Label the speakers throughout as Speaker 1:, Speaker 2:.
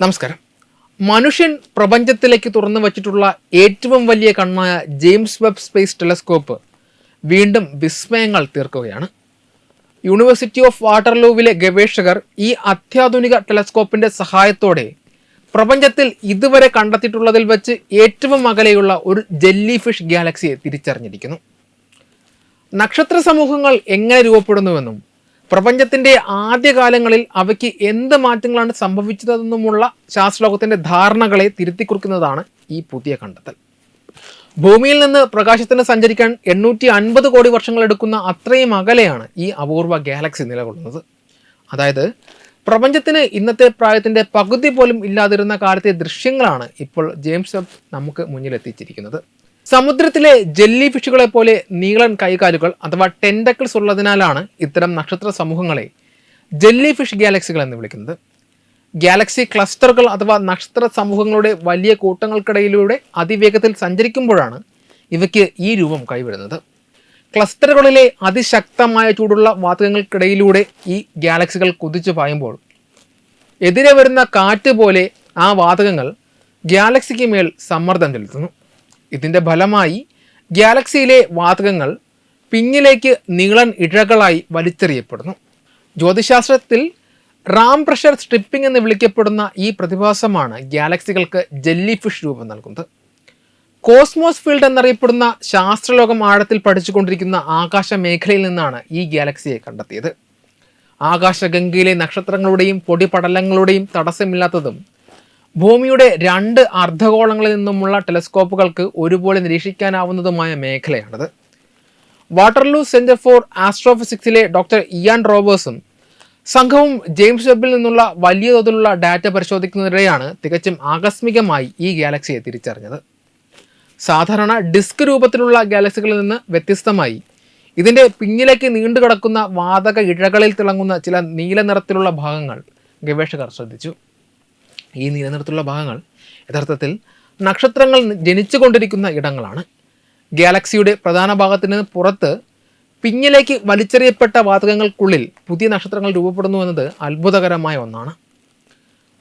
Speaker 1: നമസ്കാരം. മനുഷ്യൻ പ്രപഞ്ചത്തിലേക്ക് തുറന്നു വച്ചിട്ടുള്ള ഏറ്റവും വലിയ കണ്ണായ ജെയിംസ് വെബ് സ്പേസ് ടെലസ്കോപ്പ് വീണ്ടും വിസ്മയങ്ങൾ തീർക്കുകയാണ്. യൂണിവേഴ്സിറ്റി ഓഫ് വാട്ടർലൂവിലെ ഗവേഷകർ ഈ അത്യാധുനിക ടെലസ്കോപ്പിന്റെ സഹായത്തോടെ പ്രപഞ്ചത്തിൽ ഇതുവരെ കണ്ടെത്തിയിട്ടുള്ളതിൽ വെച്ച് ഏറ്റവും അകലെയുള്ള ഒരു ജെല്ലി ഫിഷ് ഗാലക്സിയെ തിരിച്ചറിഞ്ഞിരിക്കുന്നു. നക്ഷത്ര സമൂഹങ്ങൾ എങ്ങനെ രൂപപ്പെടുന്നുവെന്നും പ്രപഞ്ചത്തിന്റെ ആദ്യകാലങ്ങളിൽ അവയ്ക്ക് എന്ത് മാറ്റങ്ങളാണ് സംഭവിച്ചതെന്നുമുള്ള ശാസ്ത്രലോകത്തിന്റെ ധാരണകളെ തിരുത്തിക്കുറിക്കുന്നതാണ് ഈ പുതിയ കണ്ടെത്തൽ. ഭൂമിയിൽ നിന്ന് പ്രകാശത്തിന് സഞ്ചരിക്കാൻ 850 കോടി വർഷങ്ങൾ എടുക്കുന്ന അത്രയും അകലെയാണ് ഈ അപൂർവ ഗാലക്സി നിലകൊള്ളുന്നത്. അതായത് പ്രപഞ്ചത്തിന് ഇന്നത്തെ പ്രായത്തിന്റെ പകുതി പോലും ഇല്ലാതിരുന്ന കാലത്തെ ദൃശ്യങ്ങളാണ് ഇപ്പോൾ ജെയിംസ് വെബ് നമുക്ക് മുന്നിലെത്തിച്ചിരിക്കുന്നത്. സമുദ്രത്തിലെ ജെല്ലി ഫിഷുകളെ പോലെ നീളൻ കൈകാലുകൾ അഥവാ ടെൻഡക്കിൾസ് ഉള്ളതിനാലാണ് ഇത്തരം നക്ഷത്ര സമൂഹങ്ങളെ ജെല്ലി ഫിഷ് ഗാലക്സികൾ എന്ന് വിളിക്കുന്നത്. ഗാലക്സി ക്ലസ്റ്ററുകൾ അഥവാ നക്ഷത്ര സമൂഹങ്ങളുടെ വലിയ കൂട്ടങ്ങൾക്കിടയിലൂടെ അതിവേഗത്തിൽ സഞ്ചരിക്കുമ്പോഴാണ് ഇവയ്ക്ക് ഈ രൂപം കൈവരുന്നത്. ക്ലസ്റ്ററുകളിലെ അതിശക്തമായ ചൂടുള്ള വാതകങ്ങൾക്കിടയിലൂടെ ഈ ഗാലക്സികൾ കുതിച്ചു പായുമ്പോൾ എതിരെ വരുന്ന കാറ്റ് പോലെ ആ വാതകങ്ങൾ ഗാലക്സിക്ക് മേൽ സമ്മർദ്ദം ചെലുത്തുന്നു. ഇതിൻ്റെ ഫലമായി ഗാലക്സിയിലെ വാതകങ്ങൾ പിന്നിലേക്ക് നീളൻ ഇഴകളായി വലിച്ചെറിയപ്പെടുന്നു. ജ്യോതിശാസ്ത്രത്തിൽ റാം പ്രഷർ സ്ട്രിപ്പിംഗ് എന്ന് വിളിക്കപ്പെടുന്ന ഈ പ്രതിഭാസമാണ് ഗാലക്സികൾക്ക് ജെല്ലി ഫിഷ് രൂപം നൽകുന്നത്. കോസ്മോസ് ഫീൽഡ് എന്നറിയപ്പെടുന്ന ശാസ്ത്രലോകം ആഴത്തിൽ പഠിച്ചുകൊണ്ടിരിക്കുന്ന ആകാശ മേഖലയിൽ നിന്നാണ് ഈ ഗാലക്സിയെ കണ്ടെത്തിയത്. ആകാശഗംഗയിലെ നക്ഷത്രങ്ങളുടെയും പൊടിപടലങ്ങളുടെയും തടസ്സമില്ലാത്തതും ഭൂമിയുടെ 2 അർദ്ധഗോളങ്ങളിൽ നിന്നുമുള്ള ടെലസ്കോപ്പുകൾക്ക് ഒരുപോലെ നിരീക്ഷിക്കാനാവുന്നതുമായ മേഖലയാണിത്. വാട്ടർലൂ സെന്റർ ഫോർ ആസ്ട്രോഫിസിക്സിലെ ഡോക്ടർ ഇയാൻ റോബേഴ്സും സംഘവും ജെയിംസ് വെബിൽ നിന്നുള്ള വലിയ തോതിലുള്ള ഡാറ്റ പരിശോധിക്കുന്നതിനിടെയാണ് തികച്ചും ആകസ്മികമായി ഈ ഗാലക്സിയെ തിരിച്ചറിഞ്ഞത്. സാധാരണ ഡിസ്ക് രൂപത്തിലുള്ള ഗാലക്സികളിൽ നിന്ന് വ്യത്യസ്തമായി ഇതിൻ്റെ പിന്നിലേക്ക് നീണ്ടുകിടക്കുന്ന വാതക ഇഴകളിൽ തിളങ്ങുന്ന ചില നീല നിറത്തിലുള്ള ഭാഗങ്ങൾ ഗവേഷകർ ശ്രദ്ധിച്ചു. ഈ നീലനിറത്തിലുള്ള ഭാഗങ്ങൾ യഥാർത്ഥത്തിൽ നക്ഷത്രങ്ങൾ ജനിച്ചുകൊണ്ടിരിക്കുന്ന ഇടങ്ങളാണ്. ഗാലക്സിയുടെ പ്രധാന ഭാഗത്തിന് പുറത്ത് പിന്നിലേക്ക് വലിച്ചെറിയപ്പെട്ട വാതകങ്ങൾക്കുള്ളിൽ പുതിയ നക്ഷത്രങ്ങൾ രൂപപ്പെടുന്നു എന്നത് അത്ഭുതകരമായ ഒന്നാണ്.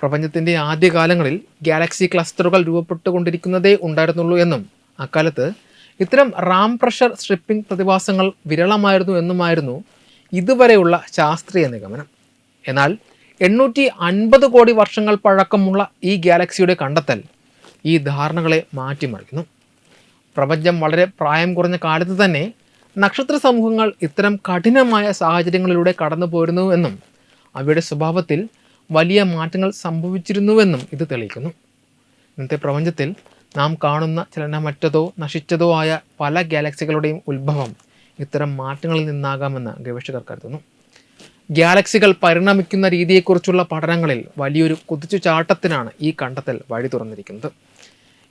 Speaker 1: പ്രപഞ്ചത്തിൻ്റെ ആദ്യകാലങ്ങളിൽ ഗാലക്സി ക്ലസ്റ്ററുകൾ രൂപപ്പെട്ടുകൊണ്ടിരിക്കുന്നതേ ഉണ്ടായിരുന്നുള്ളൂ എന്നും അക്കാലത്ത് ഇത്തരം റാം പ്രഷർ സ്ട്രിപ്പിംഗ് പ്രതിഭാസങ്ങൾ വിരളമായിരുന്നു എന്നുമായിരുന്നു ഇതുവരെയുള്ള ശാസ്ത്രീയ നിഗമനം. എന്നാൽ 850 കോടി വർഷങ്ങൾ പഴക്കമുള്ള ഈ ഗാലക്സിയുടെ കണ്ടെത്തൽ ഈ ധാരണകളെ മാറ്റിമറിക്കുന്നു. പ്രപഞ്ചം വളരെ പ്രായം കുറഞ്ഞ കാലത്ത് തന്നെ നക്ഷത്ര സമൂഹങ്ങൾ ഇത്തരം കഠിനമായ സാഹചര്യങ്ങളിലൂടെ കടന്നു പോരുന്നുവെന്നും അവയുടെ സ്വഭാവത്തിൽ വലിയ മാറ്റങ്ങൾ സംഭവിച്ചിരുന്നുവെന്നും ഇത് തെളിയിക്കുന്നു. ഇന്നത്തെ പ്രപഞ്ചത്തിൽ നാം കാണുന്ന ചലനമറ്റതോ നശിച്ചതോ ആയ പല ഗാലക്സികളുടെയും ഉത്ഭവം ഇത്തരം മാറ്റങ്ങളിൽ നിന്നാകാമെന്ന് ഗവേഷകർ കരുതുന്നു. ഗാലക്സികൾ പരിണമിക്കുന്ന രീതിയെക്കുറിച്ചുള്ള പഠനങ്ങളിൽ വലിയൊരു കുതിച്ചുചാട്ടത്തിനാണ് ഈ കണ്ടെത്തൽ വഴി തുറന്നിരിക്കുന്നത്.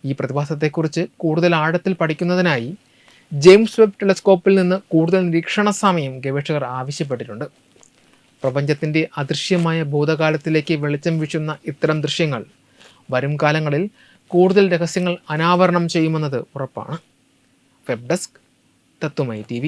Speaker 1: ഈ പ്രതിഭാസത്തെക്കുറിച്ച് കൂടുതൽ ആഴത്തിൽ പഠിക്കുന്നതിനായി ജെയിംസ് വെബ് ടെലസ്കോപ്പിൽ നിന്ന് കൂടുതൽ നിരീക്ഷണ സമയം ഗവേഷകർ ആവശ്യപ്പെട്ടിട്ടുണ്ട്. പ്രപഞ്ചത്തിൻ്റെ അദൃശ്യമായ ഭൂതകാലത്തിലേക്ക് വെളിച്ചം വീശുന്ന ഇത്തരം ദൃശ്യങ്ങൾ വരും കാലങ്ങളിൽ കൂടുതൽ രഹസ്യങ്ങൾ അനാവരണം ചെയ്യുമെന്നത് ഉറപ്പാണ്. Web desk Tatwamayi TV.